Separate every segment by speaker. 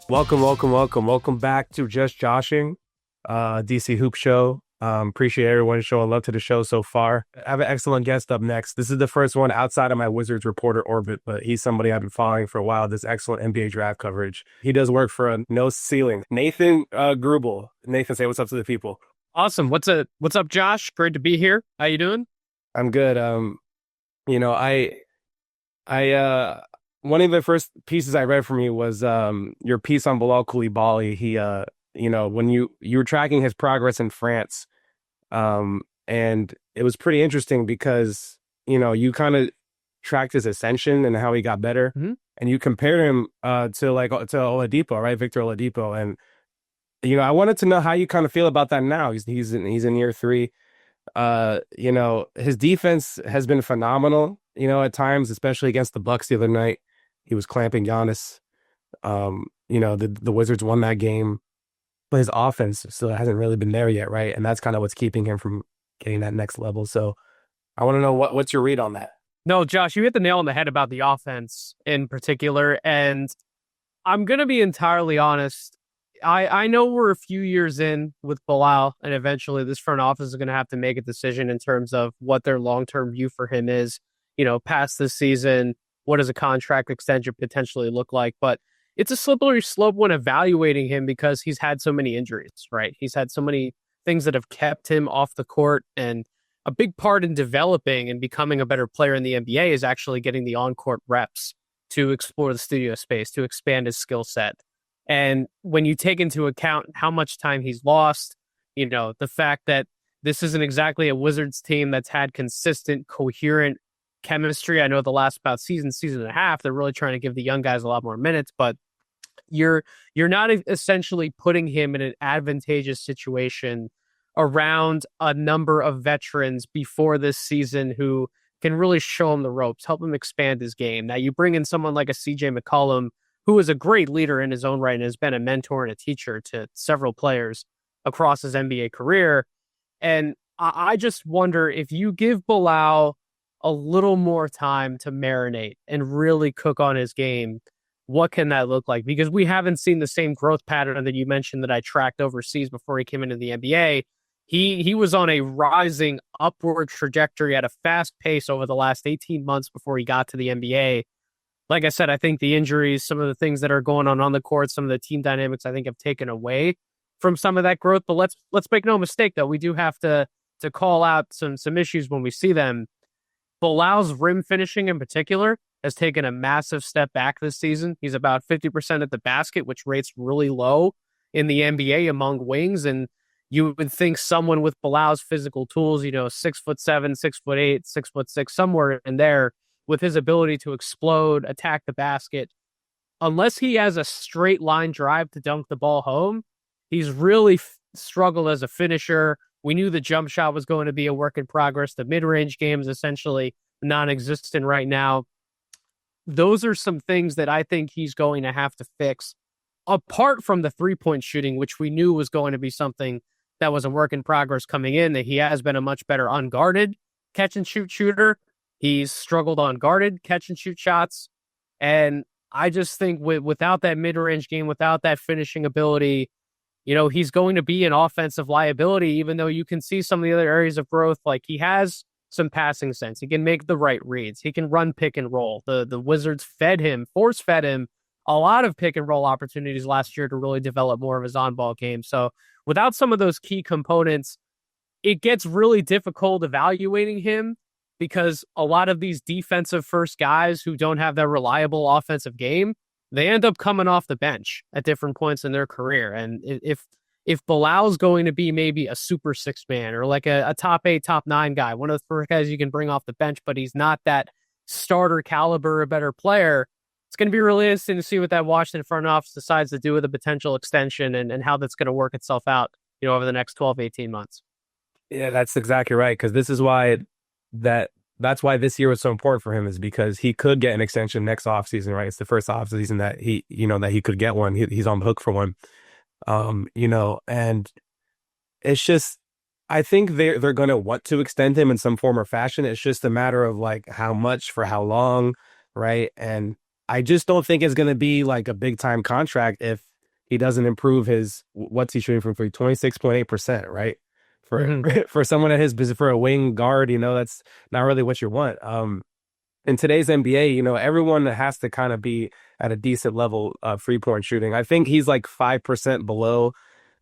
Speaker 1: Welcome back to Just Joshing, DC Hoop Show. Appreciate everyone showing love to the show so far. I have an excellent guest up next. This is the first one outside of my Wizards reporter orbit, but he's somebody I've been following for a while, this excellent NBA draft coverage. He does work for a No Ceilings Nathan Grubel. Nathan, say what's up to the people.
Speaker 2: Awesome. What's up, Josh? Great to be here. How you doing?
Speaker 1: I'm good. You know, I one of the first pieces I read from you was your piece on Bilal Coulibaly. He when you were tracking his progress in France, and it was pretty interesting because you kind of tracked his ascension and how he got better, and you compared him to Oladipo, right? Victor Oladipo, and I wanted to know how you kind of feel about that now. He's in year three. His defense has been phenomenal, at times, especially against the Bucks the other night. He was clamping Giannis. The Wizards won that game, but his offense still hasn't really been there yet, right? And that's kind of what's keeping him from getting that next level. So I want to know what's your read on that?
Speaker 2: No, Josh, you hit the nail on the head about the offense in particular. And I'm going to be entirely honest. I know we're a few years in with Bilal, and eventually this front office is going to have to make a decision in terms of what their long-term view for him is, past this season. What does a contract extension potentially look like? But it's a slippery slope when evaluating him because he's had so many injuries, right? He's had so many things that have kept him off the court. And a big part in developing and becoming a better player in the NBA is actually getting the on-court reps to explore the studio space, to expand his skill set. And when you take into account how much time he's lost, the fact that this isn't exactly a Wizards team that's had consistent, coherent chemistry. I know the last about season and a half, they're really trying to give the young guys a lot more minutes, but you're not essentially putting him in an advantageous situation around a number of veterans before this season who can really show him the ropes, help him expand his game. Now you bring in someone like a CJ McCollum, who is a great leader in his own right and has been a mentor and a teacher to several players across his NBA career. And I just wonder if you give Bilal a little more time to marinate and really cook on his game, what can that look like? Because we haven't seen the same growth pattern that you mentioned that I tracked overseas before he came into the NBA. He was on a rising upward trajectory at a fast pace over the last 18 months before he got to the NBA. Like I said, I think the injuries, some of the things that are going on the court, some of the team dynamics, I think have taken away from some of that growth. But let's make no mistake, though, we do have to call out some issues when we see them. Bilal's rim finishing in particular has taken a massive step back this season. He's about 50% at the basket, which rates really low in the NBA among wings. And you would think someone with Bilal's physical tools, 6'7", 6'8", 6'6", somewhere in there, with his ability to explode, attack the basket, unless he has a straight line drive to dunk the ball home, he's really struggled as a finisher. We knew the jump shot was going to be a work in progress. The mid-range game is essentially non-existent right now. Those are some things that I think he's going to have to fix, apart from the three-point shooting, which we knew was going to be something that was a work in progress coming in, that he has been a much better unguarded catch-and-shoot shooter. He's struggled on guarded catch-and-shoot shots. And I just think without that mid-range game, without that finishing ability, he's going to be an offensive liability, even though you can see some of the other areas of growth. Like, he has some passing sense. He can make the right reads. He can run pick and roll. The Wizards force-fed him a lot of pick and roll opportunities last year to really develop more of his on-ball game. So without some of those key components, it gets really difficult evaluating him, because a lot of these defensive first guys who don't have that reliable offensive game, they end up coming off the bench at different points in their career. And if Bilal's going to be maybe a super six man or like a top 8, top 9 guy, one of the first guys you can bring off the bench, but he's not that starter caliber or better player, it's going to be really interesting to see what that Washington front office decides to do with a potential extension and how that's going to work itself out, over the next 12, 18 months.
Speaker 1: Yeah, that's exactly right. Because this is why that's why this year was so important for him, is because he could get an extension next offseason, right? It's the first offseason that he could get one. He's on the hook for one. And it's just, I think they're going to want to extend him in some form or fashion. It's just a matter of like how much for how long, right? And I just don't think it's going to be like a big time contract if he doesn't improve his what's he shooting from three? 26.8%, right? For
Speaker 2: Mhm.
Speaker 1: for someone at his position for a wing guard, that's not really what you want. In today's NBA, everyone has to kind of be at a decent level of 3-point shooting. I think he's like 5% below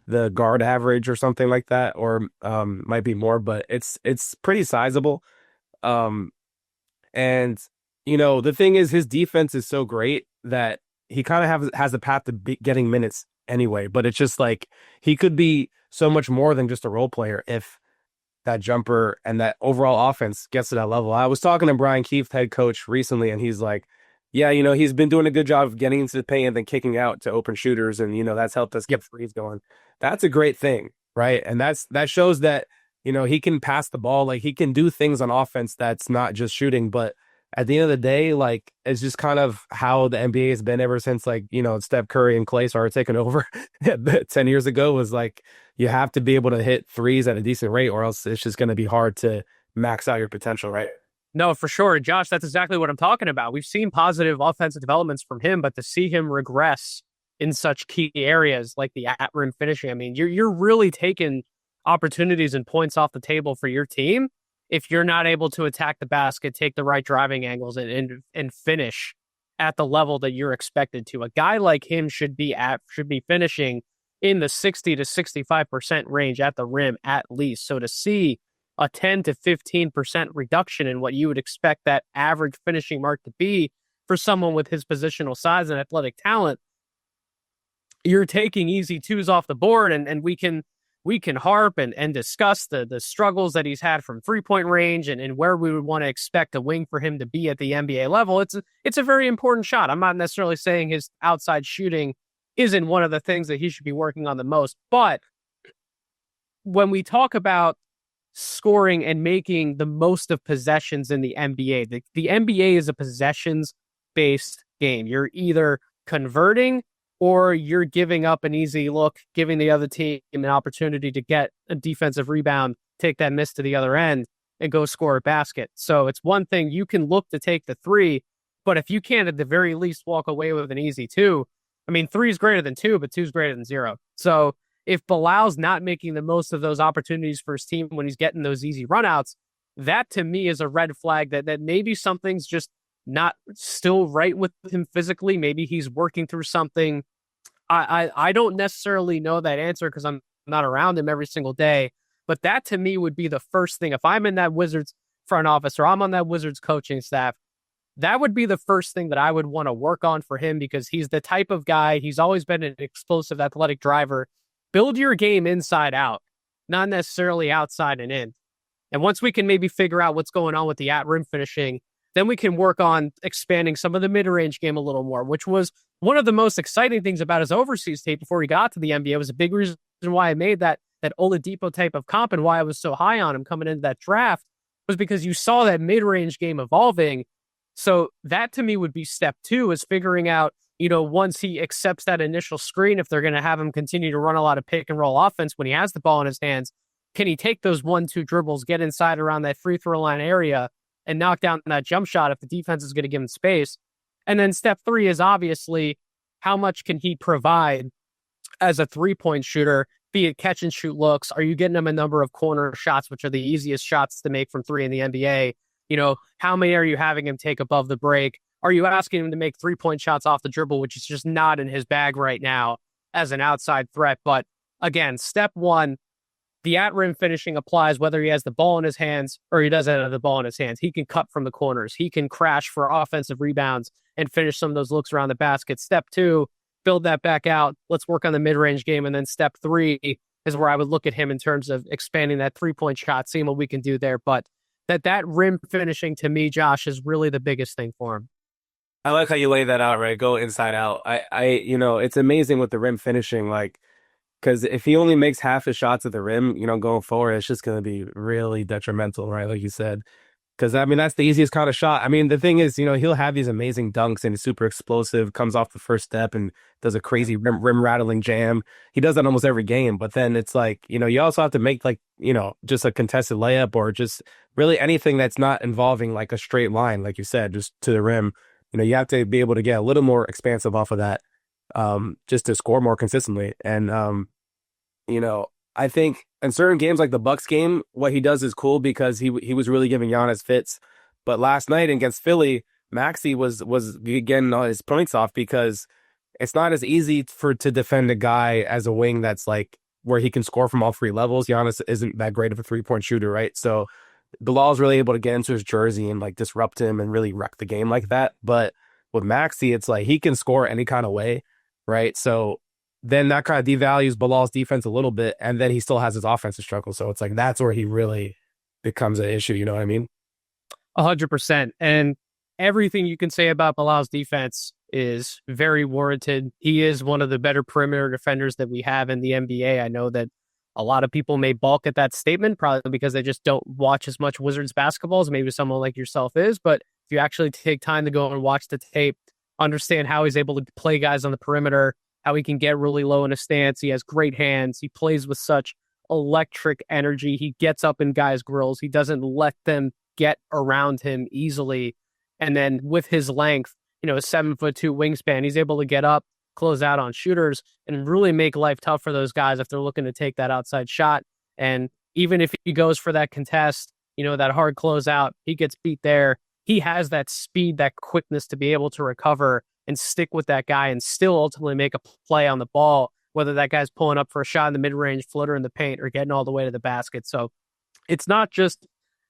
Speaker 1: the guard average or something like that, or might be more, but it's pretty sizable. Um, and the thing is, his defense is so great that he kind of has a path to getting minutes anyway. But it's just like he could be so much more than just a role player if that jumper and that overall offense gets to that level. I was talking to Brian Keefe, head coach, recently, and he's like, yeah, he's been doing a good job of getting into the paint and then kicking out to open shooters, and that's helped us get threes going. That's a great thing, right? And that shows that he can pass the ball, like he can do things on offense that's not just shooting. But at the end of the day, like it's just kind of how the NBA has been ever since, like Steph Curry and Clay started taking over 10 years ago. Was like you have to be able to hit threes at a decent rate, or else it's just going to be hard to max out your potential, right?
Speaker 2: No, for sure. Josh, that's exactly what I'm talking about. We've seen positive offensive developments from him, but to see him regress in such key areas like the at rim finishing, I mean, you're really taking opportunities and points off the table for your team if you're not able to attack the basket, take the right driving angles, and finish at the level that you're expected to. A guy like him should be finishing in the 60 to 65% range at the rim at least. So to see a 10 to 15% reduction in what you would expect that average finishing mark to be for someone with his positional size and athletic talent, you're taking easy twos off the board, and we can harp and discuss the struggles that he's had from 3-point range and where we would want to expect a wing for him to be at the NBA level. It's a very important shot. I'm not necessarily saying his outside shooting isn't one of the things that he should be working on the most, but when we talk about scoring and making the most of possessions in the NBA. The NBA is a possessions-based game. You're either converting or you're giving up an easy look, giving the other team an opportunity to get a defensive rebound, take that miss to the other end, and go score a basket. So it's one thing you can look to take the three, but if you can't at the very least walk away with an easy two, I mean, 3 is greater than 2, but 2 is greater than 0. So if Bilal's not making the most of those opportunities for his team when he's getting those easy runouts, that to me is a red flag that maybe something's just not still right with him physically. Maybe he's working through something. I don't necessarily know that answer because I'm not around him every single day. But that to me would be the first thing. If I'm in that Wizards front office or I'm on that Wizards coaching staff, that would be the first thing that I would want to work on for him because he's the type of guy. He's always been an explosive athletic driver. Build your game inside out, not necessarily outside and in. And once we can maybe figure out what's going on with the at-rim finishing, then we can work on expanding some of the mid-range game a little more, which was one of the most exciting things about his overseas tape before he got to the NBA. It was a big reason why I made that Oladipo type of comp and why I was so high on him coming into that draft was because you saw that mid-range game evolving. So that to me would be step 2 is figuring out, once he accepts that initial screen, if they're going to have him continue to run a lot of pick and roll offense when he has the ball in his hands, can he take those 1-2 dribbles, get inside around that free throw line area and knock down that jump shot if the defense is going to give him space? And then step 3 is obviously how much can he provide as a 3-point shooter, be it catch and shoot looks? Are you getting him a number of corner shots, which are the easiest shots to make from 3 in the NBA? How many are you having him take above the break? Are you asking him to make 3-point shots off the dribble, which is just not in his bag right now as an outside threat? But again, step 1, the at-rim finishing applies whether he has the ball in his hands or he doesn't have the ball in his hands. He can cut from the corners. He can crash for offensive rebounds and finish some of those looks around the basket. Step 2, build that back out. Let's work on the mid-range game. And then step 3 is where I would look at him in terms of expanding that 3-point shot, seeing what we can do there. But that rim finishing to me, Josh, is really the biggest thing for him.
Speaker 1: I like how you lay that out, right? Go inside out. It's amazing with the rim finishing, like, because if he only makes half his shots at the rim, going forward, it's just going to be really detrimental, right? Like you said, because I mean, that's the easiest kind of shot. I mean, the thing is, he'll have these amazing dunks and he's super explosive, comes off the first step and does a crazy rim rattling jam. He does that almost every game, but then it's like, you also have to make like, just a contested layup or just really anything that's not involving like a straight line, like you said, just to the rim. You have to be able to get a little more expansive off of that. just to score more consistently. And I think in certain games like the Bucks game, what he does is cool because he was really giving Giannis fits. But last night against Philly, Maxey was getting all his points off because it's not as easy to defend a guy as a wing that's like where he can score from all three levels. Giannis isn't that great of a 3-point shooter, right? So Bilal's really able to get into his jersey and like disrupt him and really wreck the game like that. But with Maxey, it's like he can score any kind of way, right? So then that kind of devalues Bilal's defense a little bit, and then he still has his offensive struggle. So it's like that's where he really becomes an issue. You know what I mean?
Speaker 2: 100%. And everything you can say about Bilal's defense is very warranted. He is one of the better perimeter defenders that we have in the NBA. I know that a lot of people may balk at that statement, probably because they just don't watch as much Wizards basketball as maybe someone like yourself is. But if you actually take time to go and watch the tape, understand how he's able to play guys on the perimeter, how he can get really low in a stance. He has great hands. He plays with such electric energy. He gets up in guys' grills. He doesn't let them get around him easily. And then with his length, a 7'2" wingspan, he's able to get up, close out on shooters, and really make life tough for those guys if they're looking to take that outside shot. And even if he goes for that contest, that hard closeout, he gets beat there. He has that speed, that quickness to be able to recover and stick with that guy and still ultimately make a play on the ball, whether that guy's pulling up for a shot in the mid-range, floater in the paint, or getting all the way to the basket. So it's not just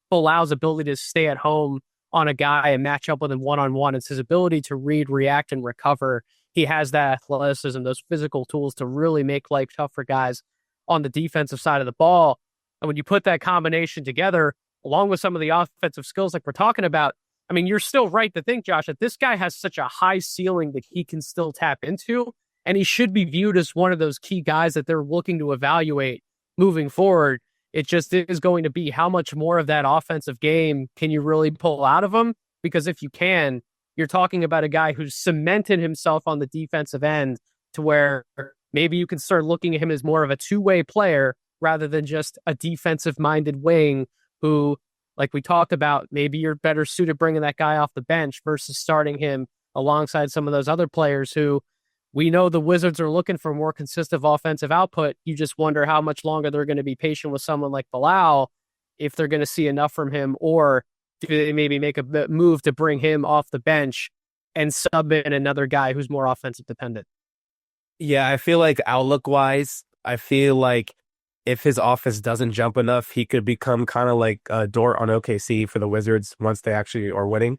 Speaker 2: Bilal's ability to stay at home on a guy and match up with him one-on-one. It's his ability to read, react, and recover. He has that athleticism, those physical tools to really make life tough for guys on the defensive side of the ball. And when you put that combination together, along with some of the offensive skills like we're talking about, I mean, you're still right to think, Josh, that this guy has such a high ceiling that he can still tap into, and he should be viewed as one of those key guys that they're looking to evaluate moving forward. It just is going to be how much more of that offensive game can you really pull out of him? Because if you can, you're talking about a guy who's cemented himself on the defensive end to where maybe you can start looking at him as more of a two-way player rather than just a defensive-minded wing who, like we talked about, maybe you're better suited bringing that guy off the bench versus starting him alongside some of those other players who we know the Wizards are looking for more consistent offensive output. You just wonder how much longer they're going to be patient with someone like Bilal, if they're going to see enough from him, or do they maybe make a move to bring him off the bench and sub in another guy who's more offensive dependent.
Speaker 1: Yeah, I feel like outlook-wise, I feel like if his offense doesn't jump enough, he could become kind of like Dort on OKC for the Wizards once they actually are winning.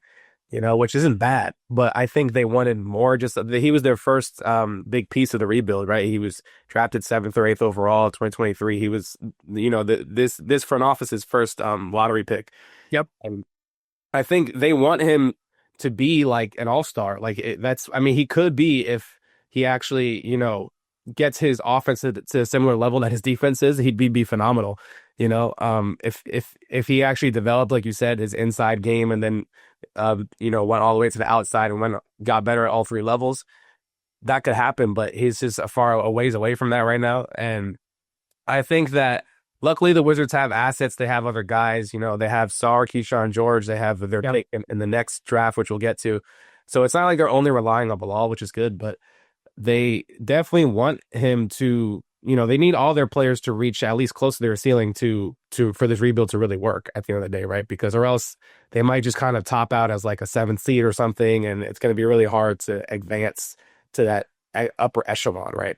Speaker 1: Which isn't bad, but I think they wanted more. He was their first big piece of the rebuild, right? He was drafted 7th or 8th overall in 2023. He was, this front office's first lottery pick.
Speaker 2: Yep.
Speaker 1: And I think they want him to be like an all-star. He could be if he actually, gets his offense to a similar level that his defense is, he'd be phenomenal. If he actually developed, like you said, his inside game and then went all the way to the outside and got better at all three levels, that could happen. But he's just a ways away from that right now. And I think that luckily the Wizards have assets. They have other guys. They have Sarr, Keyshawn George. They have their pick in the next draft, which we'll get to. So it's not like they're only relying on Bilal, which is good. But they definitely want him to. They need all their players to reach at least close to their ceiling for this rebuild to really work at the end of the day, right? Because or else they might just kind of top out as like a 7th seed or something, and it's going to be really hard to advance to that upper echelon, right?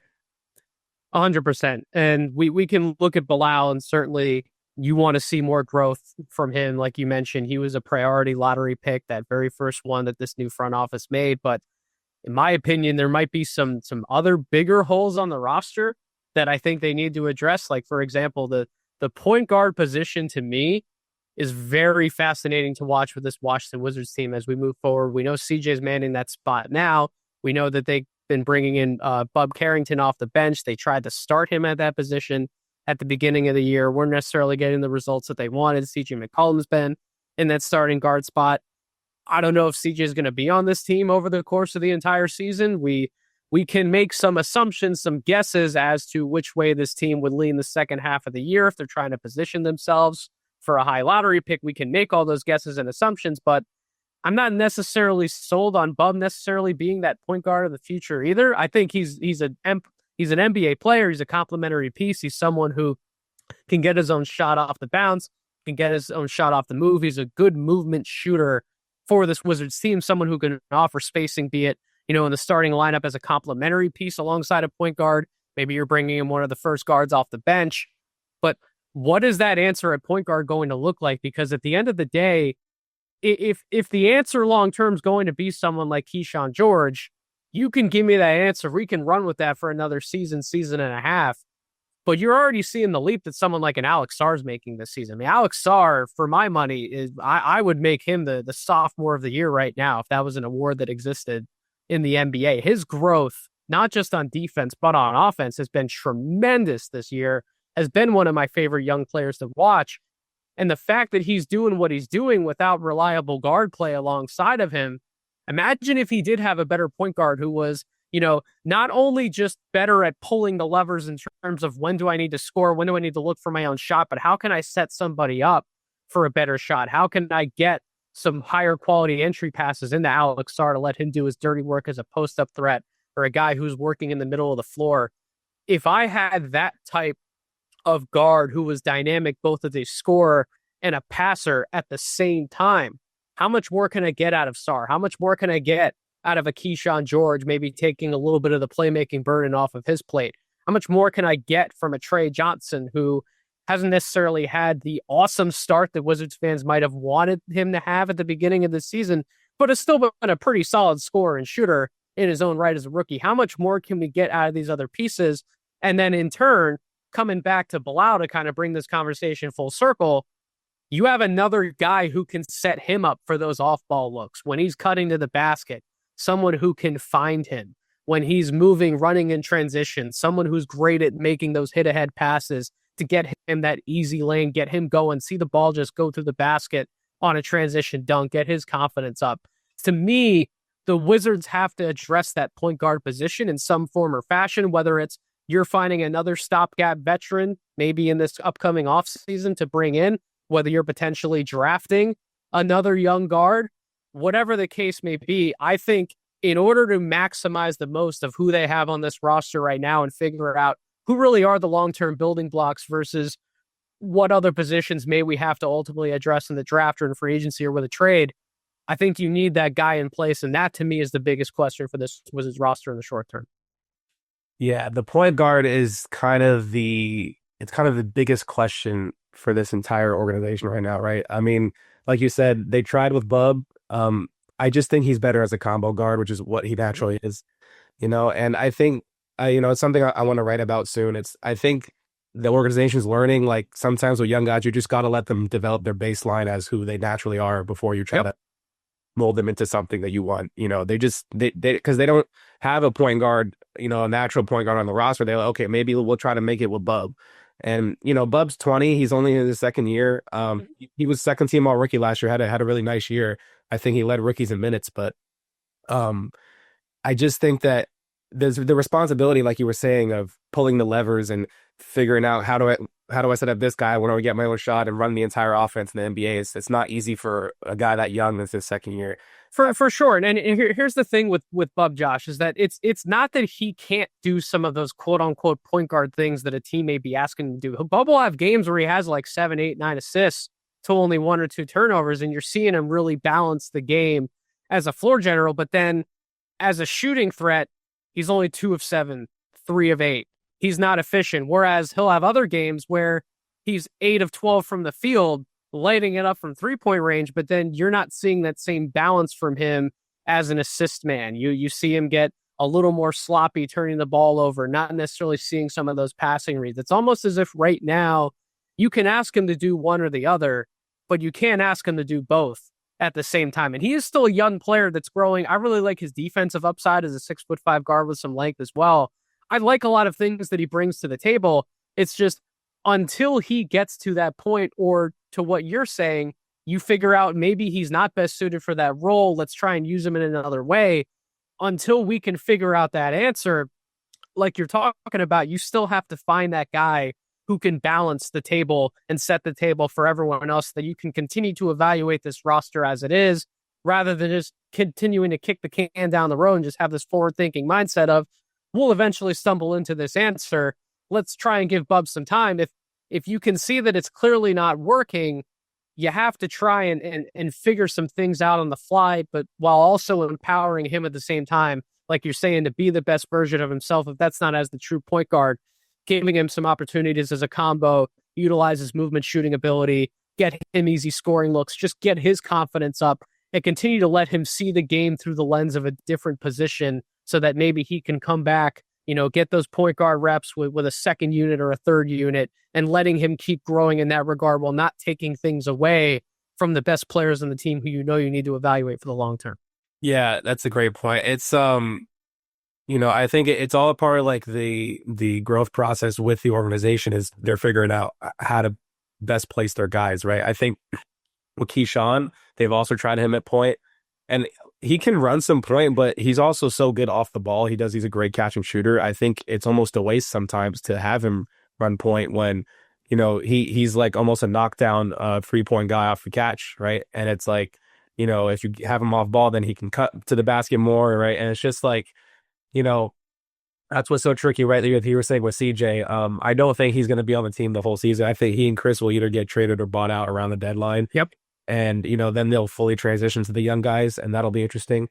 Speaker 2: 100%. And we can look at Bilal, and certainly you want to see more growth from him. Like you mentioned, he was a priority lottery pick, that very first one that this new front office made. But in my opinion, there might be some other bigger holes on the roster that I think they need to address. Like, for example, the point guard position to me is very fascinating to watch with this Washington Wizards team as we move forward. We know CJ's manning that spot now. We know that they've been bringing in Bub Carrington off the bench. They tried to start him at that position at the beginning of the year. Weren't necessarily getting the results that they wanted. CJ McCollum's been in that starting guard spot. I don't know if CJ is going to be on this team over the course of the entire season. We can make some assumptions, some guesses as to which way this team would lean the second half of the year. If they're trying to position themselves for a high lottery pick, we can make all those guesses and assumptions. But I'm not necessarily sold on Bub necessarily being that point guard of the future either. I think he's an NBA player. He's a complementary piece. He's someone who can get his own shot off the bounce, can get his own shot off the move. He's a good movement shooter for this Wizards team, someone who can offer spacing, be it, in the starting lineup as a complementary piece alongside a point guard. Maybe you're bringing in one of the first guards off the bench. But what is that answer at point guard going to look like? Because at the end of the day, if the answer long term is going to be someone like Keyshawn George, you can give me that answer. We can run with that for another season, season and a half. But you're already seeing the leap that someone like an Alex Sarr is making this season. I mean, Alex Sarr, for my money, I would make him the sophomore of the year right now if that was an award that existed in the NBA. His growth, not just on defense, but on offense, has been tremendous this year, has been one of my favorite young players to watch. And the fact that he's doing what he's doing without reliable guard play alongside of him, imagine if he did have a better point guard who was, not only just better at pulling the levers in terms of when do I need to score, when do I need to look for my own shot, but how can I set somebody up for a better shot? How can I get some higher quality entry passes into Alex Sarr to let him do his dirty work as a post-up threat or a guy who's working in the middle of the floor? If I had that type of guard who was dynamic both as a scorer and a passer at the same time, how much more can I get out of Sarr? How much more can I get out of a Keyshawn George, maybe taking a little bit of the playmaking burden off of his plate? How much more can I get from a Trey Johnson who hasn't necessarily had the awesome start that Wizards fans might have wanted him to have at the beginning of the season, but has still been a pretty solid scorer and shooter in his own right as a rookie? How much more can we get out of these other pieces? And then in turn, coming back to Bilal to kind of bring this conversation full circle, you have another guy who can set him up for those off-ball looks when he's cutting to the basket, someone who can find him when he's moving, running in transition, someone who's great at making those hit-ahead passes to get him that easy lane, get him going, see the ball just go through the basket on a transition dunk, get his confidence up. To me, the Wizards have to address that point guard position in some form or fashion, whether it's you're finding another stopgap veteran, maybe in this upcoming offseason to bring in, whether you're potentially drafting another young guard, whatever the case may be. I think in order to maximize the most of who they have on this roster right now and figure out who really are the long-term building blocks versus what other positions may we have to ultimately address in the draft or in free agency or with a trade, I think you need that guy in place. And that to me is the biggest question for this Wizards roster in the short term.
Speaker 1: Yeah, the point guard is it's kind of the biggest question for this entire organization right now, right? I mean, like you said, they tried with Bub. I just think he's better as a combo guard, which is what he naturally is, and I think, it's something I want to write about soon. I think the organization's learning, like sometimes with young guys, you just got to let them develop their baseline as who they naturally are before you try to mold them into something that you want. Because they don't have a point guard, a natural point guard on the roster. They're like, okay, maybe we'll try to make it with Bub. And, Bub's 20. He's only in his second year. He was second team all rookie last year, had a really nice year. I think he led rookies in minutes, but I just think that there's the responsibility, like you were saying, of pulling the levers and figuring out how do I set up this guy when I get my own shot and run the entire offense in the NBA. It's not easy for a guy that young that's his second year.
Speaker 2: For sure. And here's the thing with Bub, Josh, is that it's not that he can't do some of those quote unquote point guard things that a team may be asking him to do. Bub will have games where he has like 7, 8, 9 assists to only 1 or 2 turnovers, and you're seeing him really balance the game as a floor general. But then as a shooting threat, he's only 2 of 7, 3 of 8. He's not efficient. Whereas he'll have other games where he's 8 of 12 from the field, lighting it up from 3-point range, but then you're not seeing that same balance from him as an assist man. You see him get a little more sloppy, turning the ball over, not necessarily seeing some of those passing reads. It's almost as if right now you can ask him to do one or the other, but you can't ask him to do both at the same time. And he is still a young player that's growing. I really like his defensive upside as a 6'5" guard with some length as well. I like a lot of things that he brings to the table. It's just until he gets to that point, or to what you're saying, you figure out maybe he's not best suited for that role. Let's try and use him in another way. Until we can figure out that answer, like you're talking about, you still have to find that guy who can balance the table and set the table for everyone else, that you can continue to evaluate this roster as it is. rather than just continuing to kick the can down the road and just have this forward thinking mindset of, we'll eventually stumble into this answer. Let's try and give Bub some time. If you can see that it's clearly not working, you have to try and figure some things out on the fly, but while also empowering him at the same time, like you're saying, to be the best version of himself. If that's not as the true point guard, giving him some opportunities as a combo, utilize his movement shooting ability, get him easy scoring looks, just get his confidence up and continue to let him see the game through the lens of a different position so that maybe he can come back, get those point guard reps with a second unit or a third unit and letting him keep growing in that regard while not taking things away from the best players on the team who you need to evaluate for the long term.
Speaker 1: Yeah, that's a great point. It's I think it's all a part of like the growth process with the organization is they're figuring out how to best place their guys, right? I think with Keyshawn, they've also tried him at point, and he can run some point, but he's also so good off the ball. He's a great catch and shooter. I think it's almost a waste sometimes to have him run point when, he's like almost a knockdown 3-point guy off the catch, right? And it's like, if you have him off ball, then he can cut to the basket more, right? And it's just like, that's what's so tricky, right? Like you were saying with CJ, I don't think he's going to be on the team the whole season. I think he and Chris will either get traded or bought out around the deadline.
Speaker 2: Yep.
Speaker 1: And, then they'll fully transition to the young guys, and that'll be interesting.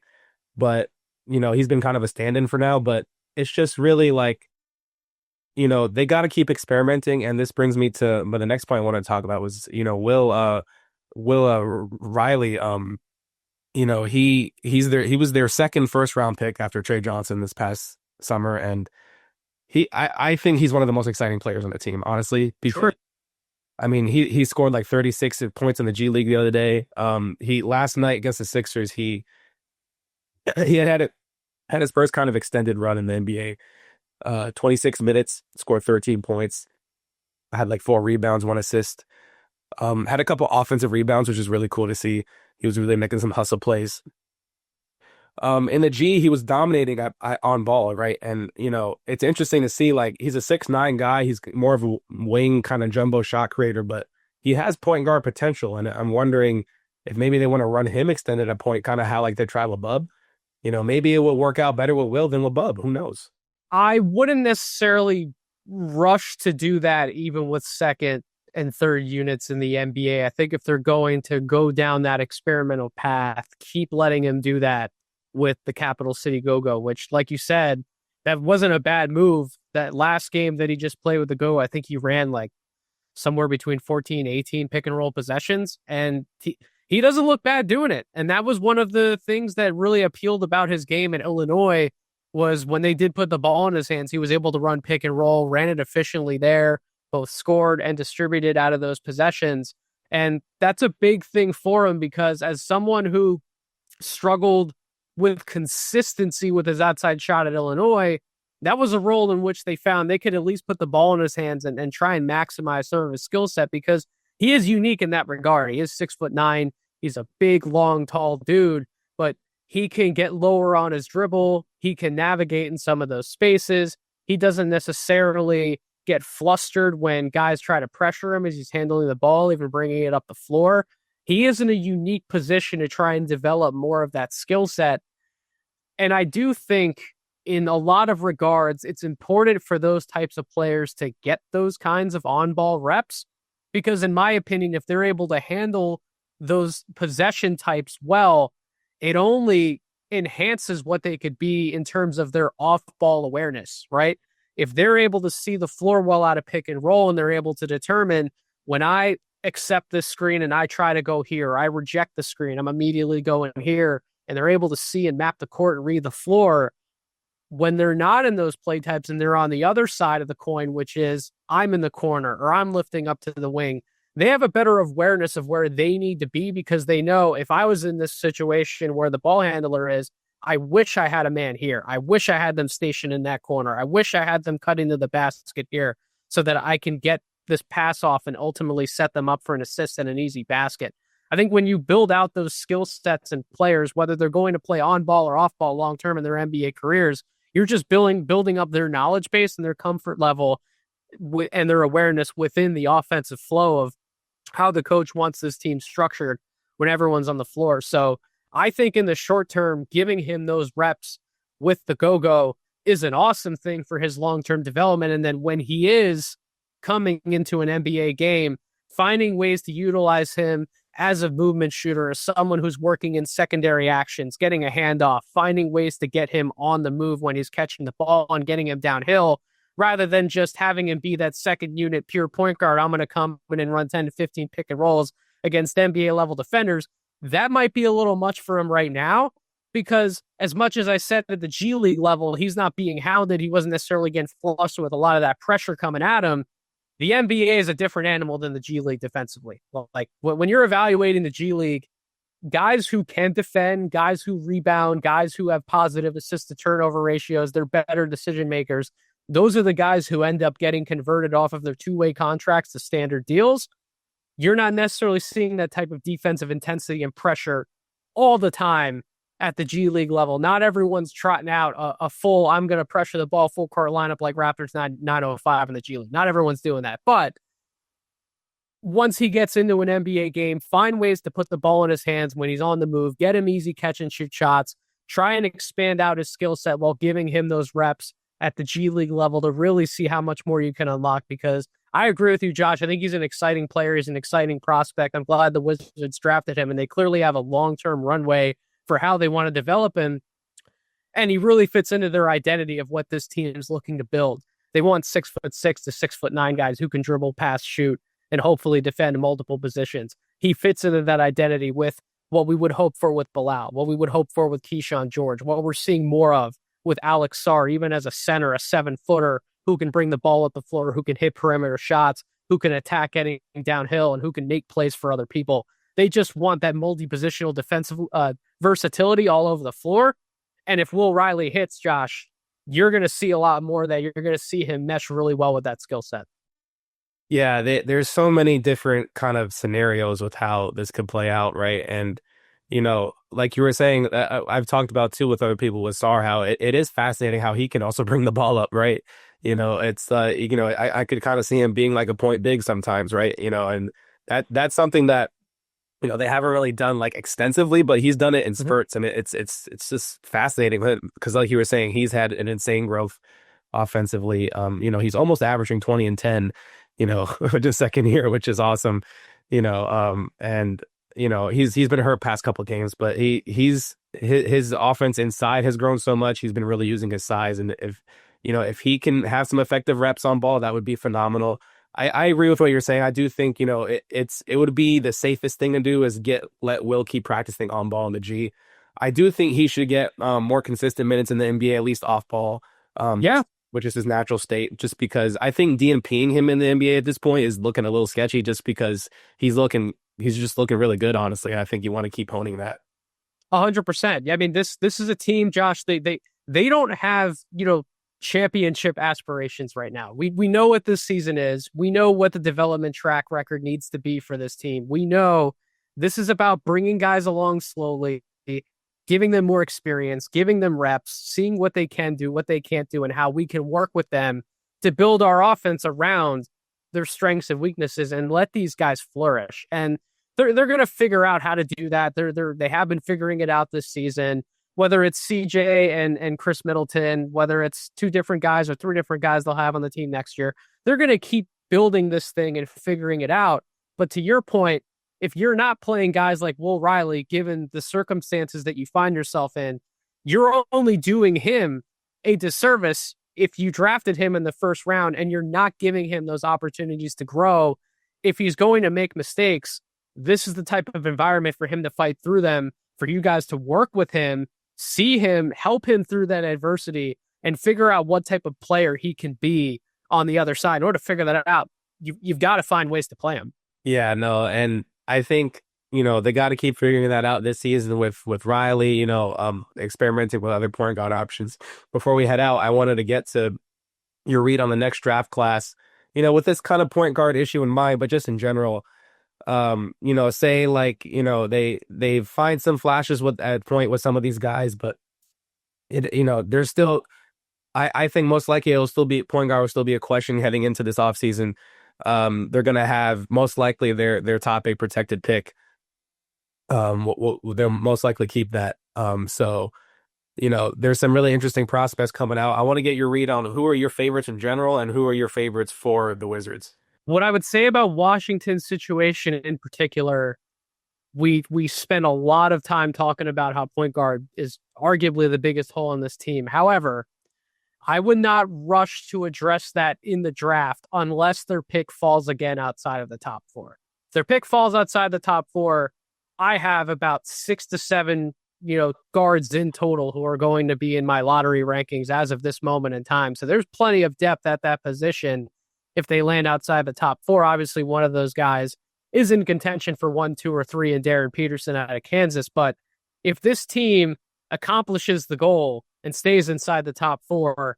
Speaker 1: But, he's been kind of a stand-in for now, but it's just really like, they got to keep experimenting. And this brings me to, but the next point I want to talk about was, Will Riley, he was their second first round pick after Trey Johnson this past summer. And I think he's one of the most exciting players on the team, honestly, because
Speaker 2: Sure.
Speaker 1: I mean, he scored like 36 points in the G League the other day. He last night against the Sixers, he had his first kind of extended run in the NBA. 26 minutes, scored 13 points, had like 4 rebounds, 1 assist. Had a couple offensive rebounds, which is really cool to see. He was really making some hustle plays. In the G, he was dominating on ball, right? And, it's interesting to see, like, he's a 6'9" guy. He's more of a wing kind of jumbo shot creator, but he has point guard potential. And I'm wondering if maybe they want to run him extended at point, kind of how, like, they try LeBub. Maybe it will work out better with Will than LeBub. Who knows?
Speaker 2: I wouldn't necessarily rush to do that even with second and third units in the NBA. I think if they're going to go down that experimental path, keep letting him do that with the Capital City Go-Go, which, like you said, that wasn't a bad move. That last game that he just played with the Go, I think he ran like somewhere between 14, 18 pick and roll possessions, and he doesn't look bad doing it. And that was one of the things that really appealed about his game in Illinois was when they did put the ball in his hands, he was able to run pick and roll, ran it efficiently there, both scored and distributed out of those possessions. And that's a big thing for him because as someone who struggled with consistency with his outside shot at Illinois, that was a role in which they found they could at least put the ball in his hands and try and maximize some of his skill set because he is unique in that regard. He is 6'9". He's a big, long, tall dude, but he can get lower on his dribble. He can navigate in some of those spaces. He doesn't necessarily get flustered when guys try to pressure him as he's handling the ball, even bringing it up the floor. He is in a unique position to try and develop more of that skill set. And I do think in a lot of regards, it's important for those types of players to get those kinds of on-ball reps because in my opinion, if they're able to handle those possession types well, it only enhances what they could be in terms of their off-ball awareness, right? If they're able to see the floor well out of pick and roll and they're able to determine when I accept this screen and I try to go here, I reject the screen, I'm immediately going here, and they're able to see and map the court and read the floor. When they're not in those play types and they're on the other side of the coin, which is I'm in the corner or I'm lifting up to the wing, they have a better awareness of where they need to be because they know if I was in this situation where the ball handler is, I wish I had a man here. I wish I had them stationed in that corner. I wish I had them cutting to the basket here so that I can get this pass off and ultimately set them up for an assist and an easy basket. I think when you build out those skill sets and players, whether they're going to play on ball or off ball long term in their NBA careers, you're just building up their knowledge base and their comfort level and their awareness within the offensive flow of how the coach wants this team structured when everyone's on the floor. So I think in the short term, giving him those reps with the go-go is an awesome thing for his long-term development. And then when he is coming into an NBA game, finding ways to utilize him as a movement shooter, as someone who's working in secondary actions, getting a handoff, finding ways to get him on the move when he's catching the ball and getting him downhill, rather than just having him be that second unit pure point guard. I'm going to come in and run 10 to 15 pick and rolls against NBA level defenders. That might be a little much for him right now, because as much as I said at the G League level, he's not being hounded. He wasn't necessarily getting flushed with a lot of that pressure coming at him. The NBA is a different animal than the G League defensively. Well, like when you're evaluating the G League, guys who can defend, guys who rebound, guys who have positive assist to turnover ratios, they're better decision makers. Those are the guys who end up getting converted off of their two-way contracts to standard deals. You're not necessarily seeing that type of defensive intensity and pressure all the time at the G League level. Not everyone's trotting out a full, I'm going to pressure the ball full court lineup like Raptors 905 in the G League. Not everyone's doing that. But once he gets into an NBA game, find ways to put the ball in his hands when he's on the move, get him easy catch and shoot shots, try and expand out his skill set while giving him those reps at the G League level to really see how much more you can unlock. Because I agree with you, Josh. I think he's an exciting player. He's an exciting prospect. I'm glad the Wizards drafted him, and they clearly have a long-term runway for how they want to develop him. And he really fits into their identity of what this team is looking to build. They want 6'6" to 6'9" guys who can dribble, pass, shoot, and hopefully defend multiple positions. He fits into that identity with what we would hope for with Bilal, what we would hope for with Keyshawn George, what we're seeing more of with Alex Sarr, even as a center, a 7-footer who can bring the ball up the floor, who can hit perimeter shots, who can attack getting downhill, and who can make plays for other people. They just want that multi-positional defensive versatility all over the floor. And if Will Riley hits, Josh, you're going to see a lot more of that. You're going to see him mesh really well with that skill set.
Speaker 1: Yeah, there's so many different kind of scenarios with how this could play out, right? And, like you were saying, I've talked about too with other people with Sarr, how it is fascinating how he can also bring the ball up, right? It's, I could kind of see him being like a point big sometimes, right? And that's something that, they haven't really done like extensively, but he's done it in spurts, and it's just fascinating because, like you were saying, he's had an insane growth offensively. He's almost averaging 20 and 10, just second year, which is awesome. And he's been hurt past couple of games, but his offense inside has grown so much. He's been really using his size, and if he can have some effective reps on ball, that would be phenomenal. I agree with what you're saying. I do think, it would be the safest thing to do is let Will keep practicing on ball in the G. I do think he should get more consistent minutes in the NBA, at least off ball. Which is his natural state, just because I think DNPing him in the NBA at this point is looking a little sketchy, just because he's just looking really good, honestly. And I think you want to keep honing that.
Speaker 2: 100%. Yeah, I mean, this is a team, Josh, they don't have, championship aspirations right now. We know what this season is. We know what the development track record needs to be for this team. We know this is about bringing guys along slowly, giving them more experience, giving them reps, seeing what they can do, what they can't do, and how we can work with them to build our offense around their strengths and weaknesses and let these guys flourish. And they're going to figure out how to do that. They have been figuring it out this season. Whether it's CJ and Chris Middleton, whether it's 2 different guys or 3 different guys they'll have on the team next year, they're going to keep building this thing and figuring it out. But to your point, if you're not playing guys like Will Riley, given the circumstances that you find yourself in, you're only doing him a disservice if you drafted him in the first round and you're not giving him those opportunities to grow. If he's going to make mistakes, this is the type of environment for him to fight through them, for you guys to work with him, see him, help him through that adversity, and figure out what type of player he can be on the other side. In order to figure that out, you've got to find ways to play him.
Speaker 1: Yeah, no, and I think, they got to keep figuring that out this season with Riley, experimenting with other point guard options. Before we head out, I wanted to get to your read on the next draft class, with this kind of point guard issue in mind, but just in general. Say like, they find some flashes at point with some of these guys, but there's still, I think most likely point guard will still be a question heading into this offseason. They're going to have most likely their top 8 protected pick. They'll most likely keep that. So there's some really interesting prospects coming out. I want to get your read on who are your favorites in general and who are your favorites for the Wizards.
Speaker 2: What I would say about Washington's situation in particular, we spend a lot of time talking about how point guard is arguably the biggest hole in this team. However, I would not rush to address that in the draft unless their pick falls again outside of the top four. If their pick falls outside the top four, I have about 6 to 7, guards in total who are going to be in my lottery rankings as of this moment in time. So there's plenty of depth at that position. If they land outside the top four, obviously one of those guys is in contention for 1, 2, or 3 in Darren Peterson out of Kansas. But if this team accomplishes the goal and stays inside the top four,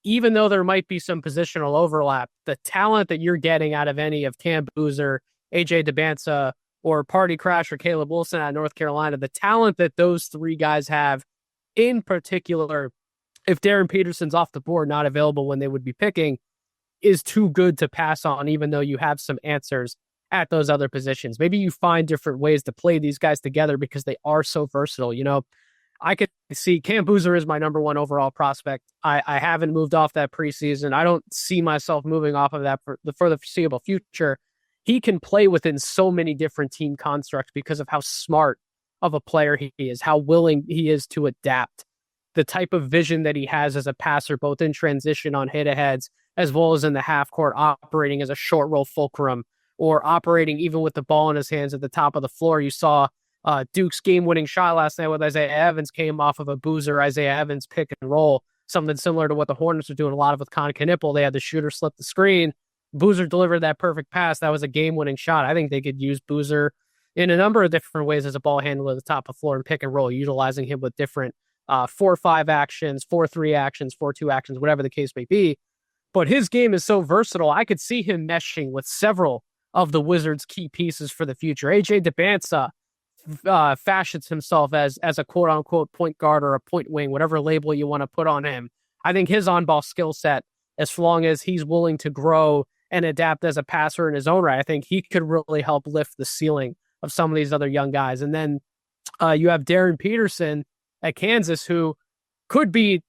Speaker 2: even though there might be some positional overlap, the talent that you're getting out of any of Cam Boozer, AJ DeBansa, or Party Crash or Caleb Wilson out of North Carolina, the talent that those three guys have in particular, if Darren Peterson's off the board, not available when they would be picking, is too good to pass on, even though you have some answers at those other positions. Maybe you find different ways to play these guys together because they are so versatile. I could see Cam Boozer is my number one overall prospect. I haven't moved off that preseason. I don't see myself moving off of that for the foreseeable future. He can play within so many different team constructs because of how smart of a player he is, how willing he is to adapt, the type of vision that he has as a passer, both in transition on hit-aheads, as well as in the half court, operating as a short roll fulcrum, or operating even with the ball in his hands at the top of the floor. You saw Duke's game-winning shot last night with Isaiah Evans came off of a Boozer Isaiah Evans pick and roll, something similar to what the Hornets are doing a lot of with Con Knipple. They had the shooter slip the screen. Boozer delivered that perfect pass. That was a game-winning shot. I think they could use Boozer in a number of different ways as a ball handler at the top of the floor and pick and roll, utilizing him with different 4-5 actions, 4-3 actions, 4-2 actions, whatever the case may be. But his game is so versatile. I could see him meshing with several of the Wizards' key pieces for the future. AJ DeBansa fashions himself as a quote-unquote point guard or a point wing, whatever label you want to put on him. I think his on-ball skill set, as long as he's willing to grow and adapt as a passer in his own right, I think he could really help lift the ceiling of some of these other young guys. And then you have Darren Peterson at Kansas, who could be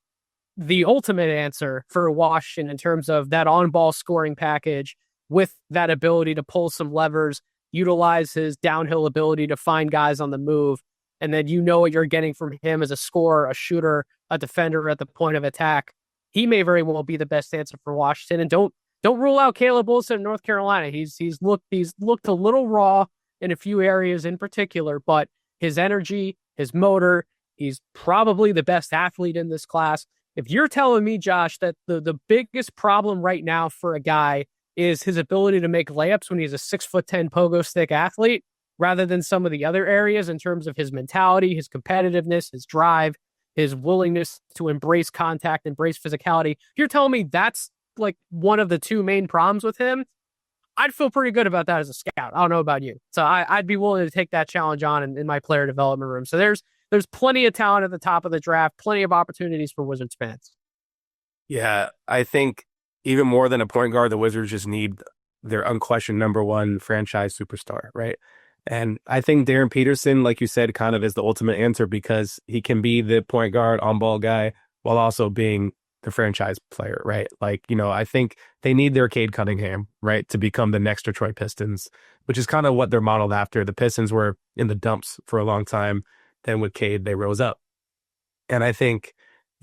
Speaker 2: the ultimate answer for Washington in terms of that on-ball scoring package with that ability to pull some levers, utilize his downhill ability to find guys on the move. And then what you're getting from him as a scorer, a shooter, a defender at the point of attack. He may very well be the best answer for Washington. And don't rule out Caleb Wilson in North Carolina. He's looked a little raw in a few areas in particular, but his energy, his motor, he's probably the best athlete in this class. If you're telling me, Josh, that the biggest problem right now for a guy is his ability to make layups when he's a 6'10" pogo stick athlete, rather than some of the other areas in terms of his mentality, his competitiveness, his drive, his willingness to embrace contact, embrace physicality. If you're telling me that's like one of the two main problems with him, I'd feel pretty good about that as a scout. I don't know about you. So I'd be willing to take that challenge on in my player development room. So there's plenty of talent at the top of the draft, plenty of opportunities for Wizards fans.
Speaker 1: Yeah, I think even more than a point guard, the Wizards just need their unquestioned number one franchise superstar, right? And I think Darren Peterson, like you said, kind of is the ultimate answer because he can be the point guard on-ball guy while also being the franchise player, right? Like, I think they need their Cade Cunningham, right, to become the next Detroit Pistons, which is kind of what they're modeled after. The Pistons were in the dumps for a long time. Then with Cade, they rose up. And I think,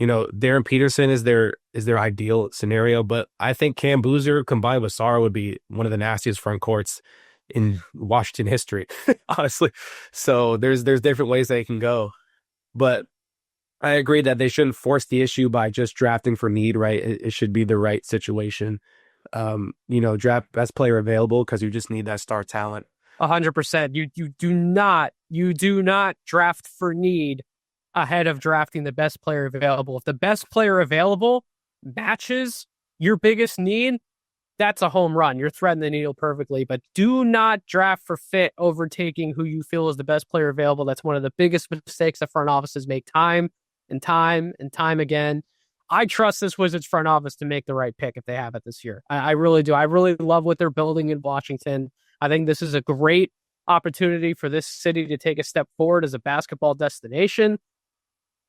Speaker 1: Darren Peterson is their ideal scenario, but I think Cam Boozer combined with Sarr would be one of the nastiest front courts in Washington history, honestly. So there's different ways they can go. But I agree that they shouldn't force the issue by just drafting for need, right? It should be the right situation. Draft best player available because you just need that star talent.
Speaker 2: 100%. You do not draft for need ahead of drafting the best player available. If the best player available matches your biggest need, that's a home run. You're threading the needle perfectly, but do not draft for fit overtaking who you feel is the best player available. That's one of the biggest mistakes that front offices make time and time and time again. I trust this Wizards front office to make the right pick if they have it this year. I really do. I really love what they're building in Washington. I think this is a great opportunity for this city to take a step forward as a basketball destination.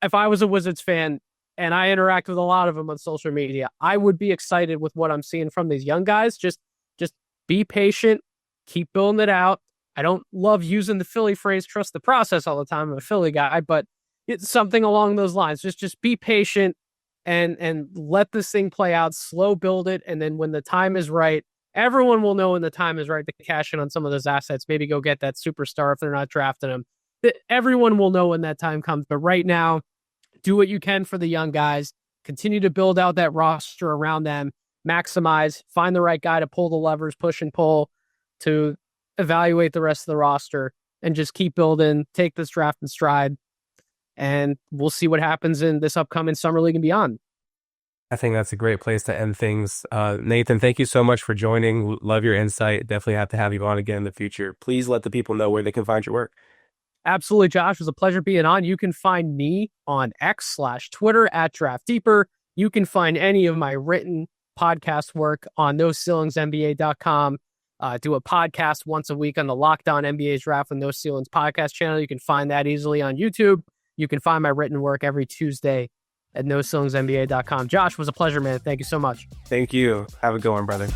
Speaker 2: If I was a Wizards fan and I interact with a lot of them on social media, I would be excited with what I'm seeing from these young guys. Just be patient, keep building it out. I don't love using the Philly phrase, trust the process all the time. I'm a Philly guy, but it's something along those lines. Just be patient and let this thing play out, slow build it. And then when the time is right, everyone will know when the time is right to cash in on some of those assets, maybe go get that superstar if they're not drafting them. Everyone will know when that time comes. But right now, do what you can for the young guys, continue to build out that roster around them, maximize, find the right guy to pull the levers, push and pull to evaluate the rest of the roster, and just keep building, take this draft in stride. And we'll see what happens in this upcoming summer league and beyond.
Speaker 1: I think that's a great place to end things. Nathan, thank you so much for joining. Love your insight. Definitely have to have you on again in the future. Please let the people know where they can find your work.
Speaker 2: Absolutely, Josh. It was a pleasure being on. You can find me on X/Twitter at Draft Deeper. You can find any of my written podcast work on NoCeilingsNBA.com. Do a podcast once a week on the Locked On NBA Draft with No Ceilings podcast channel. You can find that easily on YouTube. You can find my written work every Tuesday at NoCeilingsNBA.com. Josh, was a pleasure, man. Thank you so much.
Speaker 1: Thank you. Have a good one, brother.